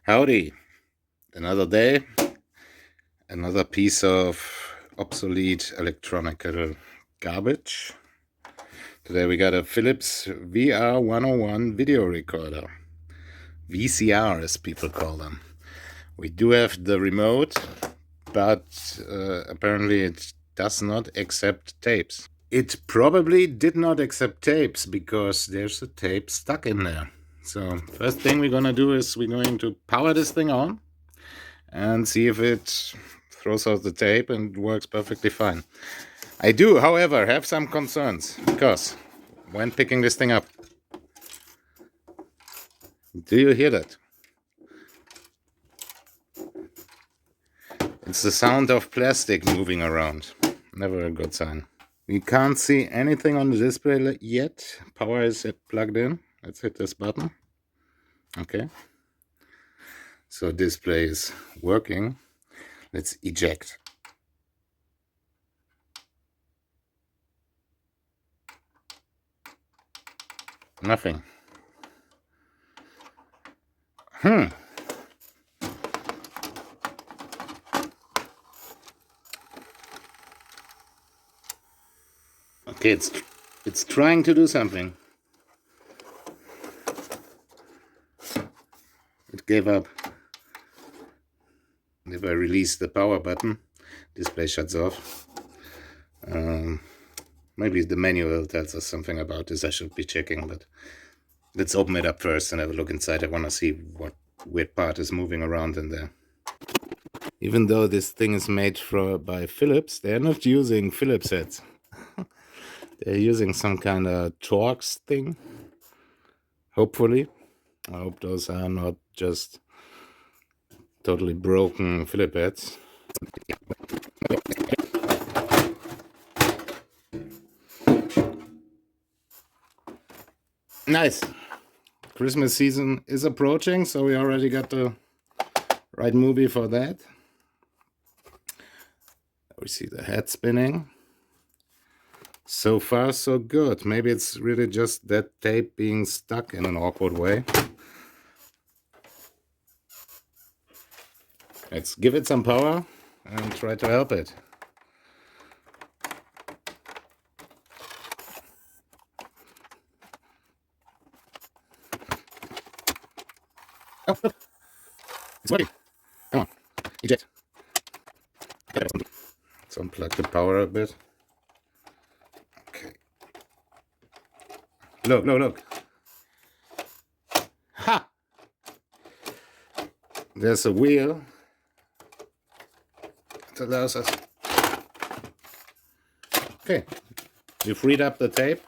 Howdy, another day, another piece of obsolete electronical garbage. Today we got a Philips VR101 video recorder, VCR as people call them. We do have the remote, but apparently it does not accept tapes. It probably did not accept tapes because there's a tape stuck in there. So first thing we're gonna do is we're going to power this thing on and see if it throws out the tape and works perfectly fine. I do, however, have some concerns because when picking this thing up, do you hear that? It's the sound of plastic moving around. Never a good sign. We can't see anything on the display yet. Power is plugged in. Let's hit this button. Okay. So display is working. Let's eject. Nothing. Okay, it's trying to do something. It gave up. If I release the power button, display shuts off. Maybe the manual tells us something about this. I should be checking, but let's open it up first and have a look inside. I want to see what weird part is moving around in there. Even though this thing is made by Philips, they're not using Philips heads. They're using some kind of Torx thing. Hopefully. I hope those are not just totally broken Philips heads. Nice. Christmas season is approaching, so we already got the right movie for that. We see the head spinning. So far, so good. Maybe it's really just that tape being stuck in an awkward way. Let's give it some power and try to help it. Oh, look. It's working. Come on. Eject. Let's unplug the power a bit. Okay. Look. Ha! There's a wheel that allows us. Okay. You freed up the tape.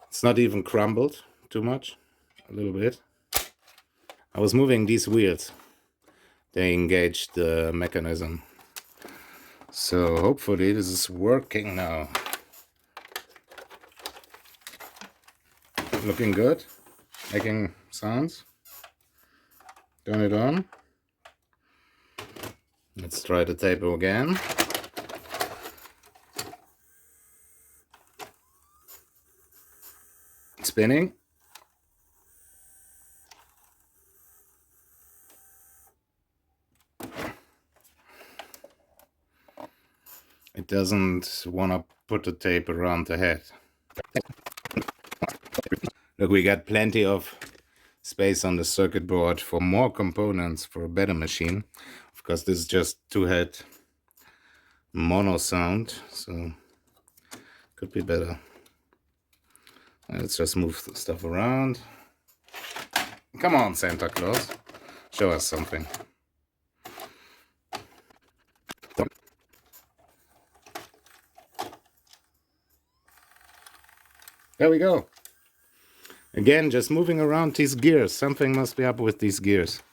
It's not even crumbled too much. A little bit. I was moving these wheels. They engaged the mechanism. So hopefully this is working now. Looking good. Making sounds. Turn it on. Let's try the tape again. Spinning. It doesn't want to put the tape around the head. Look, we got plenty of space on the circuit board for more components for a better machine. Of course, this is just two-head mono sound, so could be better. Let's just move the stuff around. Come on, Santa Claus. Show us something. There we go. Again, just moving around these gears. Something must be up with these gears.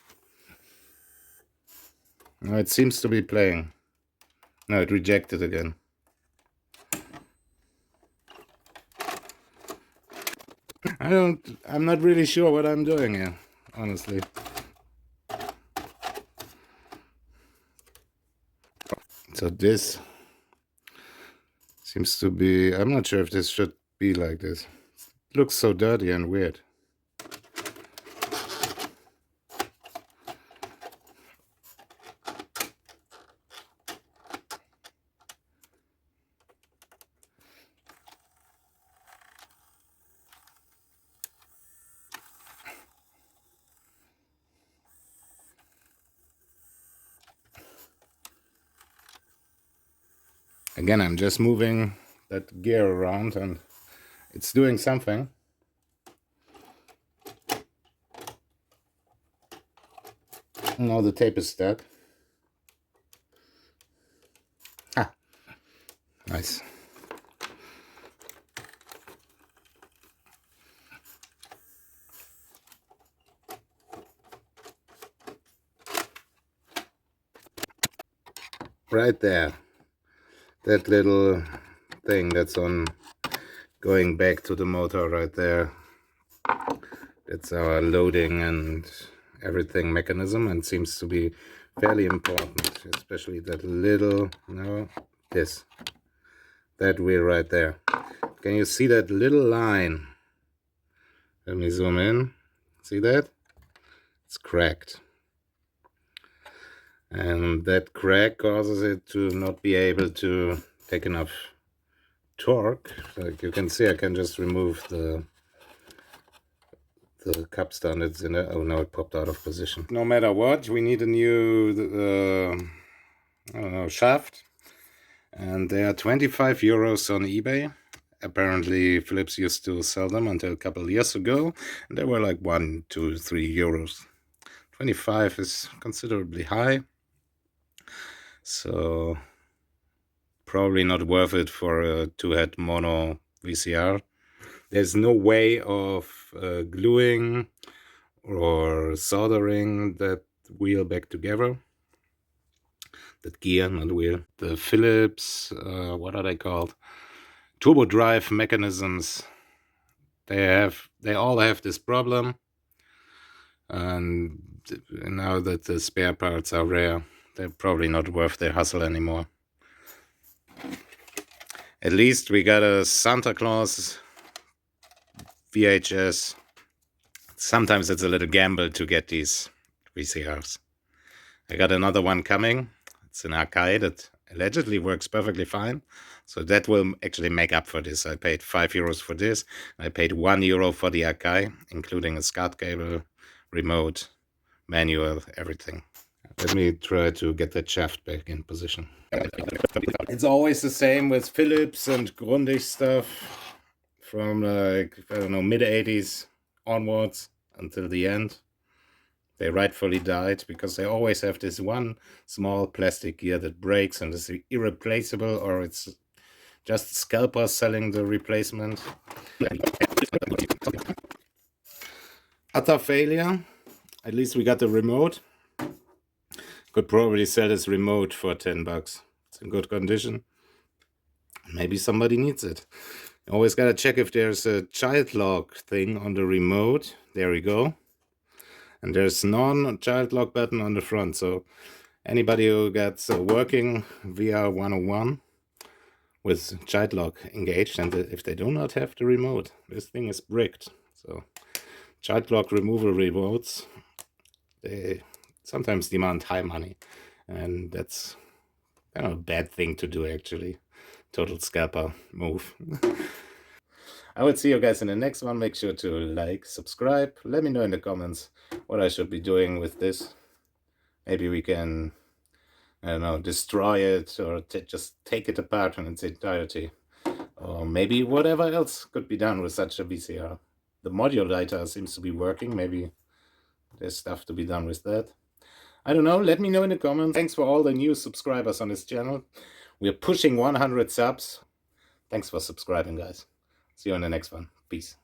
No, it seems to be playing. No, it rejected again. I'm not really sure what I'm doing here, honestly. So this seems to be, I'm not sure if this should be like this. It looks so dirty and weird. Again, I'm just moving that gear around and it's doing something. Now the tape is stuck. Ah, nice. Right there. That little thing that's on going back to the motor right there. That's our loading and everything mechanism, and seems to be fairly important, especially that little, that wheel right there. Can you see that little line? Let me zoom in. See that? It's cracked. And that crack causes it to not be able to take enough torque. Like you can see, I can just remove the capstan. It's in there. Oh no, it popped out of position. No matter what, we need a new I don't know, shaft, and they are 25 euros on eBay. Apparently Philips used to sell them until a couple of years ago, and they were like 1, 2, 3 euros. 25 is considerably high, so probably not worth it for a 2-head mono VCR. There's no way of gluing or soldering that wheel back together. That gear, not wheel. The Philips, what are they called? Turbo drive mechanisms. They all have this problem. And now that the spare parts are rare, they're probably not worth their hustle anymore. At least we got a Santa Claus VHS. Sometimes it's a little gamble to get these VCRs. I got another one coming. It's an Akai that allegedly works perfectly fine. So that will actually make up for this. I paid 5 euros for this. I paid 1 euro for the Akai, including a SCART cable, remote, manual, everything. Let me try to get that shaft back in position. It's always the same with Philips and Grundig stuff from like, I don't know, mid-80s onwards until the end. They rightfully died because they always have this one small plastic gear that breaks and is irreplaceable, or it's just scalpers selling the replacement. Utter failure. At least we got the remote. Could probably sell this remote for 10 bucks. It's in good condition. Maybe somebody needs it. Always gotta check if there's a child lock thing on the remote. There we go. And there's non-child lock button on the front. So anybody who gets a working VR 101 with child lock engaged, and if they do not have the remote, this thing is bricked. So child lock removal remotes, they sometimes demand high money, and that's kind of a bad thing to do, actually. Total scalper move. I will see you guys in the next one. Make sure to like, subscribe. Let me know in the comments what I should be doing with this. Maybe we can, I don't know, destroy it or just take it apart in its entirety. Or maybe whatever else could be done with such a VCR. The module lighter seems to be working. Maybe there's stuff to be done with that. I don't know. Let me know in the comments. Thanks for all the new subscribers on this channel. We're pushing 100 subs. Thanks for subscribing, guys. See you in the next one. Peace.